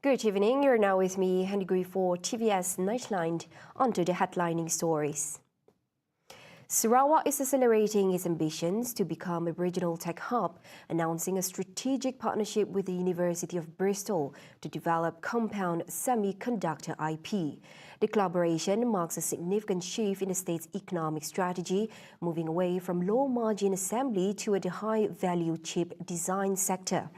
Good evening, you're now with me, Henry for TVS Nightline. On to the headlining stories. Sarawak is accelerating its ambitions to become a regional tech hub, announcing a strategic partnership with the University of Bristol to develop compound semiconductor IP. The collaboration marks a significant shift in the state's economic strategy, moving away from low-margin assembly to the high-value chip design sector.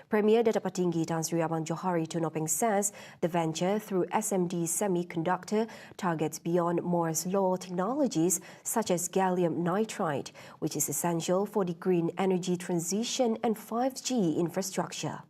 Premier Datuk Petinggi Tan Sri Abang Johari Tunopeng says the venture through SMD Semiconductor targets beyond Moore's law technologies such as gallium nitride, which is essential for the green energy transition and 5G infrastructure.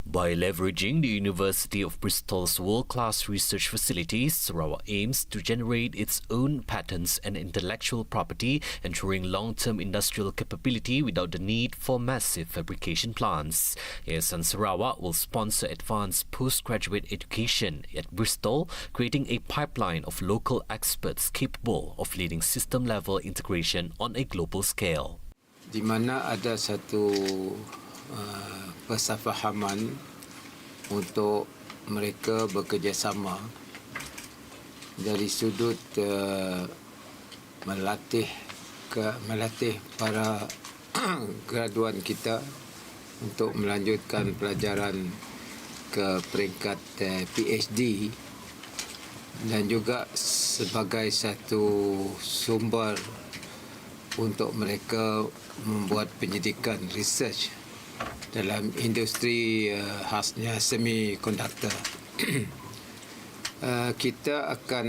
By leveraging the University of Bristol's world-class research facilities, Sarawak aims to generate its own patents and intellectual property, ensuring long-term industrial capability without the need for massive fabrication plants. Yayasan Sarawak will sponsor advanced postgraduate education at Bristol, creating a pipeline of local experts capable of leading system-level integration on a global scale. Di mana ada satu persefahaman untuk mereka bekerjasama dari sudut melatih para graduan kita untuk melanjutkan pelajaran ke peringkat PhD dan juga sebagai satu sumber untuk mereka membuat penyidikan research dalam industri khasnya semikonduktor. Kita akan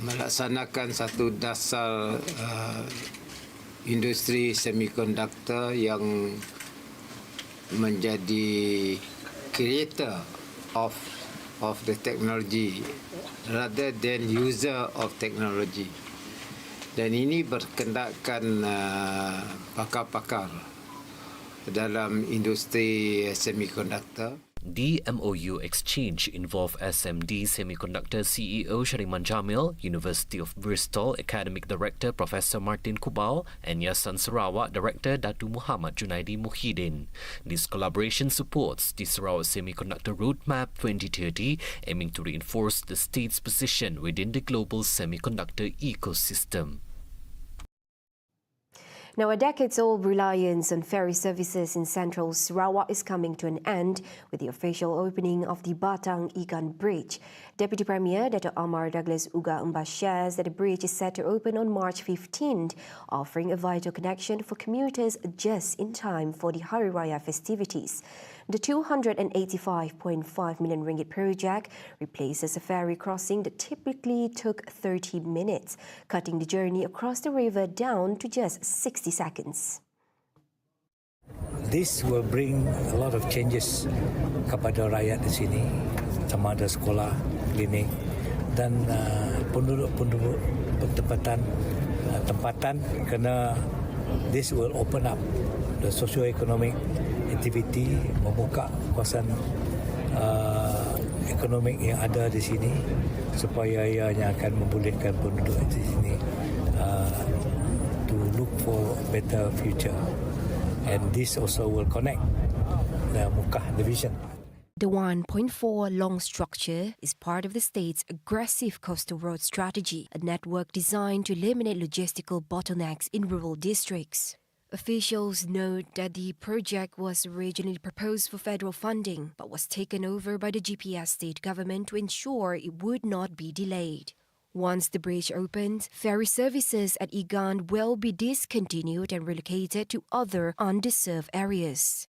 melaksanakan satu dasar industri semikonduktor yang menjadi creator of the technology rather than user of technology. Dan ini berkendakkan pakar-pakar dalam industri semikonduktor. The MOU exchange involved SMD Semiconductor CEO Shariman Jamil, University of Bristol Academic Director Professor Martin Kubal, and Yayasan Sarawak Director Datu Muhammad Junaidi Muhyiddin. This collaboration supports the Sarawak Semiconductor Roadmap 2030, aiming to reinforce the state's position within the global semiconductor ecosystem. Now, a decades-old reliance on ferry services in central Sarawak is coming to an end with the official opening of the BATANG IGAN Bridge. Deputy Premier Dato' Amar Douglas Uga Mbah shares that the bridge is set to open on March 15th, offering a vital connection for commuters just in time for the Hari Raya festivities. The 285.5 million ringgit project replaces a ferry crossing that typically took 30 minutes, cutting the journey across the river down to just 60 seconds. This will bring a lot of changes kepada rakyat di sini, sama ada sekolah, klinik dan penduduk tempatan kerana this will open up the socio-economic activity, membuka kawasan ekonomi yang ada di sini supaya ianya akan membolehkan penduduk di sini to look for better future, and this also will connect the Mukah division. The 1.4 long structure is part of the state's aggressive coastal road strategy, a network designed to eliminate logistical bottlenecks in rural districts. Officials note that the project was originally proposed for federal funding but was taken over by the GPS state government to ensure it would not be delayed. Once the bridge opens, ferry services at IGAN will be discontinued and relocated to other underserved areas.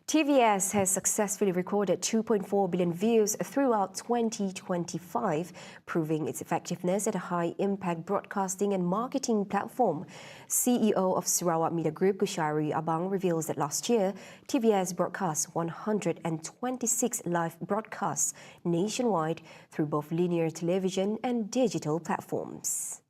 TVS has successfully recorded 2.4 billion views throughout 2025, proving its effectiveness as a high-impact broadcasting and marketing platform. CEO of Sarawak Media Group, Kushari Abang, reveals that last year, TVS broadcast 126 live broadcasts nationwide through both linear television and digital platforms.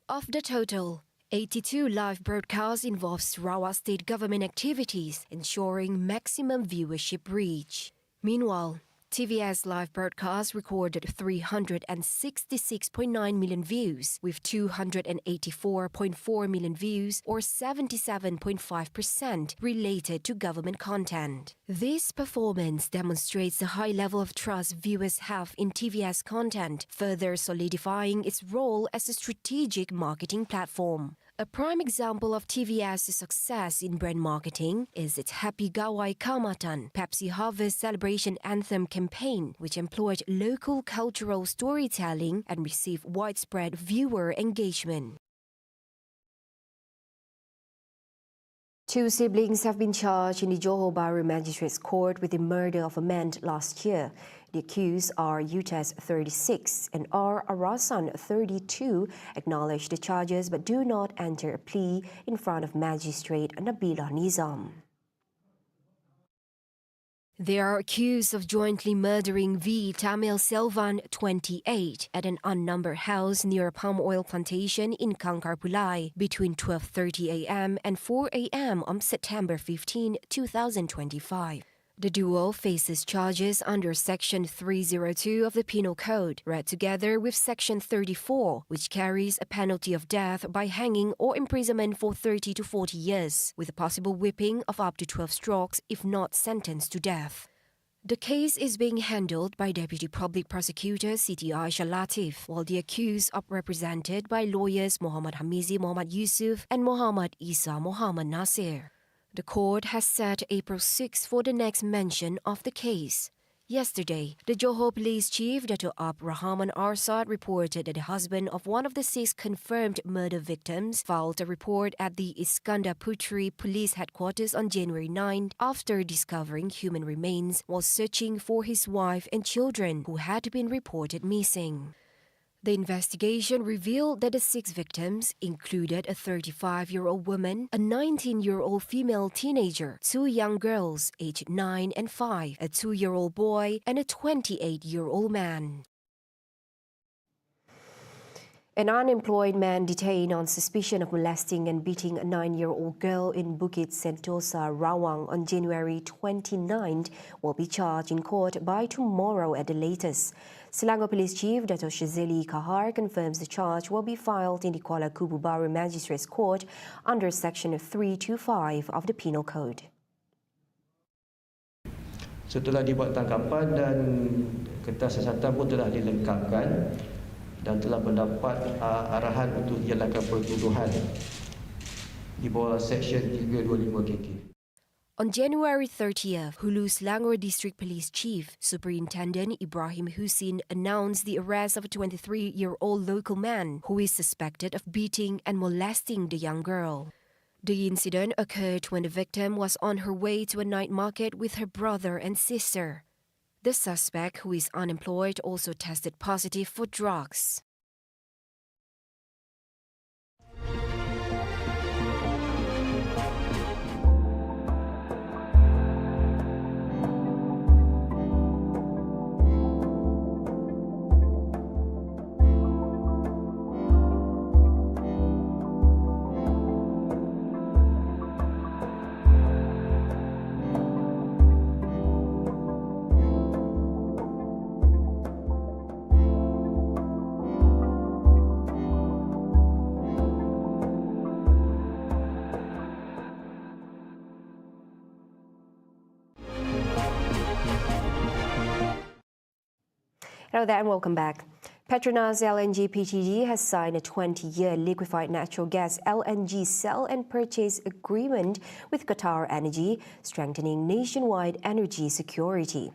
Of the total, 82 live broadcasts involve Sarawak state government activities, ensuring maximum viewership reach. Meanwhile, TVS live broadcast recorded 366.9 million views, with 284.4 million views, or 77.5%, related to government content. This performance demonstrates the high level of trust viewers have in TVS content, further solidifying its role as a strategic marketing platform. A prime example of TVS's success in brand marketing is its Happy Gawai Kaamatan Pepsi Harvest Celebration Anthem campaign, which employed local cultural storytelling and received widespread viewer engagement. Two siblings have been charged in the Johor Bahru Magistrates Court with the murder of a man last year. The accused are Utes, 36, and R. Arasan, 32, acknowledge the charges but do not enter a plea in front of Magistrate Nabila Nizam. They are accused of jointly murdering V. Tamil Selvan, 28, at an unnumbered house near a palm oil plantation in Kangkarpulai between 12:30 a.m. and 4 a.m. on September 15, 2025. The duo faces charges under Section 302 of the Penal Code, read together with Section 34, which carries a penalty of death by hanging or imprisonment for 30 to 40 years, with a possible whipping of up to 12 strokes if not sentenced to death. The case is being handled by Deputy Public Prosecutor Siti Aisha Latif, while the accused are represented by lawyers Muhammad Hamizi Muhammad Yusuf and Muhammad Isa Muhammad Nasir. The court has set April 6 for the next mention of the case. Yesterday, the Johor Police Chief Dato' Ab Rahman Arsad reported that the husband of one of the 6 confirmed murder victims filed a report at the Iskandar Putri Police Headquarters on January 9 after discovering human remains while searching for his wife and children who had been reported missing. The investigation revealed that the 6 victims included a 35-year-old woman, a 19-year-old female teenager, 2 young girls aged 9 and 5, a 2-year-old boy, and a 28-year-old man. An unemployed man detained on suspicion of molesting and beating a 9-year-old girl in Bukit Sentosa, Rawang on January 29 will be charged in court by tomorrow at the latest. Selangor Police Chief Dato' Shazeli Kahar confirms the charge will be filed in the Kuala Kubu Bahru Magistrates Court under Section 325 of the Penal Code. Setelah dibuat tangkapan dan kertas siasatan pun telah dilengkapkan dan telah mendapat arahan untuk dijalankan pertuduhan di bawah Section 325 KK. On January 30th, Hulu Selangor District Police Chief Superintendent Ibrahim Husin announced the arrest of a 23-year-old local man who is suspected of beating and molesting the young girl. The incident occurred when the victim was on her way to a night market with her brother and sister. The suspect, who is unemployed, also tested positive for drugs. Hello there and welcome back. Petronas LNG Pte has signed a 20-year liquefied natural gas LNG sell and purchase agreement with Qatar Energy, strengthening nationwide energy security.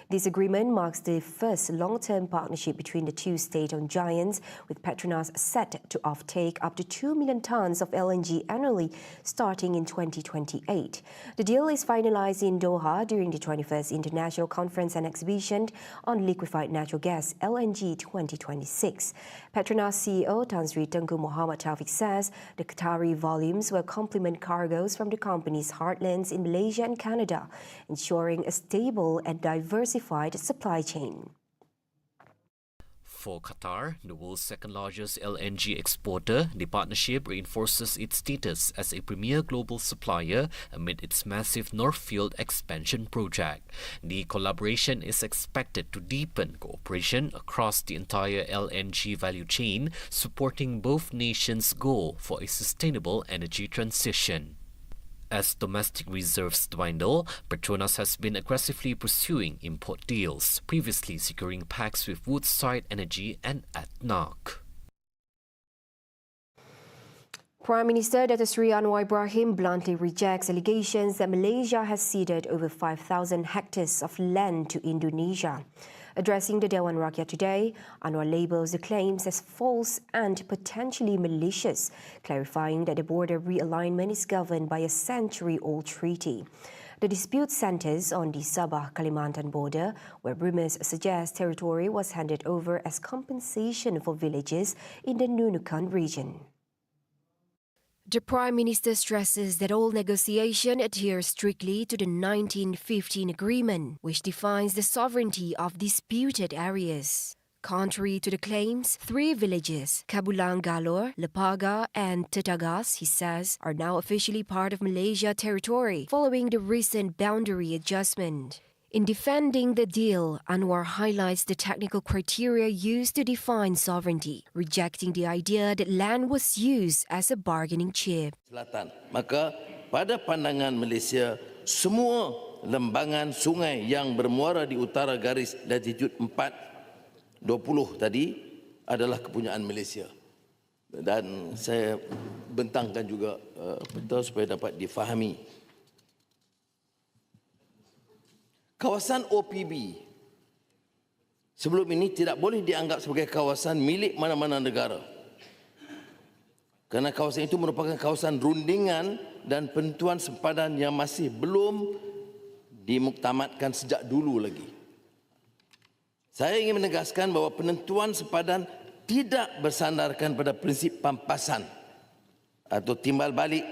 This agreement marks the first long-term partnership between the two state-owned giants, with Petronas set to offtake up to 2 million tons of LNG annually starting in 2028. The deal is finalized in Doha during the 21st International Conference and Exhibition on Liquefied Natural Gas LNG 2026. Petronas CEO Tan Sri Tengku Muhammad Taufik says the Qatari volumes will complement cargoes from the company's heartlands in Malaysia and Canada, ensuring a stable and diversified supply chain. For Qatar, the world's second-largest LNG exporter, the partnership reinforces its status as a premier global supplier amid its massive North Field expansion project. The collaboration is expected to deepen cooperation across the entire LNG value chain, supporting both nations' goal for a sustainable energy transition. As domestic reserves dwindle, Petronas has been aggressively pursuing import deals, previously securing packs with Woodside Energy and ADNOC. Prime Minister Dato Sri Anwar Ibrahim bluntly rejects allegations that Malaysia has ceded over 5,000 hectares of land to Indonesia. Addressing the Dewan Rakyat today, Anwar labels the claims as false and potentially malicious, clarifying that the border realignment is governed by a century-old treaty. The dispute centres on the Sabah-Kalimantan border, where rumours suggest territory was handed over as compensation for villages in the Nunukan region. The Prime Minister stresses that all negotiation adheres strictly to the 1915 agreement, which defines the sovereignty of disputed areas. Contrary to the claims, 3 villages, Kabulang Galor, Lepaga and Tetagas, he says, are now officially part of Malaysia territory following the recent boundary adjustment. In defending the deal, Anwar highlights the technical criteria used to define sovereignty, rejecting the idea that land was used as a bargaining chip. Selatan. Maka pada pandangan Malaysia, semua lembangan sungai yang bermuara di utara garis latitude 420 tadi adalah kepunyaan Malaysia. Dan saya bentangkan juga betul supaya dapat difahami. Kawasan OPB sebelum ini tidak boleh dianggap sebagai kawasan milik mana-mana negara. Kerana kawasan itu merupakan kawasan rundingan dan penentuan sempadan yang masih belum dimuktamadkan sejak dulu lagi. Saya ingin menegaskan bahawa penentuan sempadan tidak bersandarkan pada prinsip pampasan atau timbal balik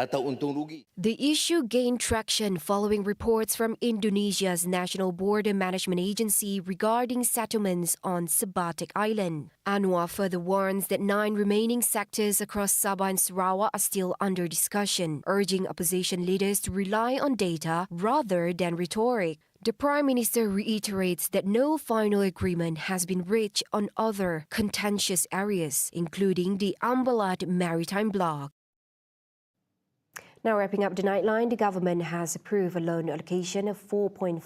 atau untung rugi. The issue gained traction following reports from Indonesia's National Border Management Agency regarding settlements on Sebatik Island. Anwar further warns that 9 remaining sectors across Sabah and Sarawak are still under discussion, urging opposition leaders to rely on data rather than rhetoric. The Prime Minister reiterates that no final agreement has been reached on other contentious areas, including the Ambalat Maritime Block. Now wrapping up the Nightline, the government has approved a loan allocation of 4.5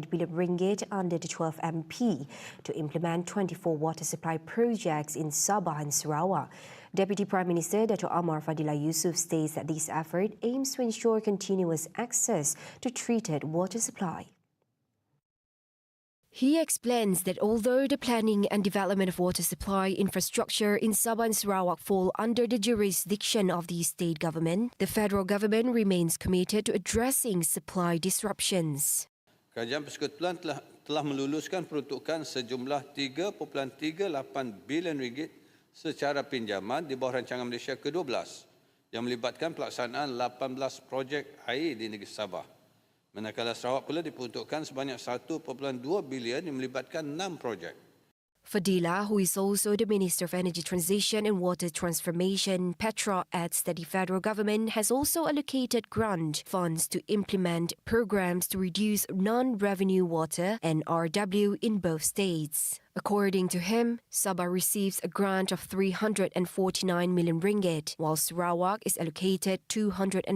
billion ringgit under the 12MP to implement 24 water supply projects in Sabah and Sarawak. Deputy Prime Minister Dato' Amar Fadilah Yusof states that this effort aims to ensure continuous access to treated water supply. He explains that although the planning and development of water supply infrastructure in Sabah and Sarawak fall under the jurisdiction of the state government, the federal government remains committed to addressing supply disruptions. Kerajaan Persekutuan telah meluluskan peruntukan sejumlah 3.38 bilion ringgit secara pinjaman di bawah rancangan Malaysia ke-12 yang melibatkan pelaksanaan 18 projek air di negeri Sabah. Manakala Sarawak pula diperuntukkan sebanyak 1.2 bilion yang melibatkan 6 projek. Fadilah, who is also the Minister of Energy Transition and Water Transformation, Petra, adds that the federal government has also allocated grant funds to implement programs to reduce non-revenue water and RW in both states. According to him, Sabah receives a grant of 349 million ringgit, while Sarawak is allocated 243.5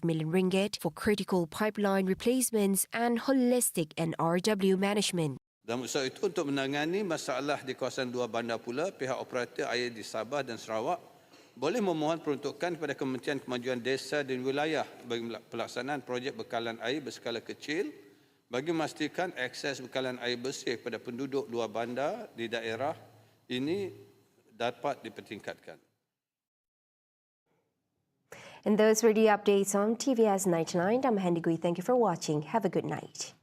million ringgit for critical pipeline replacements and holistic NRW management. Dan usaha itu untuk menangani masalah di kawasan dua bandar pula, pihak operator air di Sabah dan Sarawak boleh memohon peruntukan kepada Kementerian Kemajuan Desa dan Wilayah bagi pelaksanaan projek bekalan air berskala kecil bagi memastikan akses bekalan air bersih kepada penduduk dua bandar di daerah ini dapat dipertingkatkan. And those were the updates on TVS Nightline. I'm Handy Gui. Thank you for watching. Have a good night.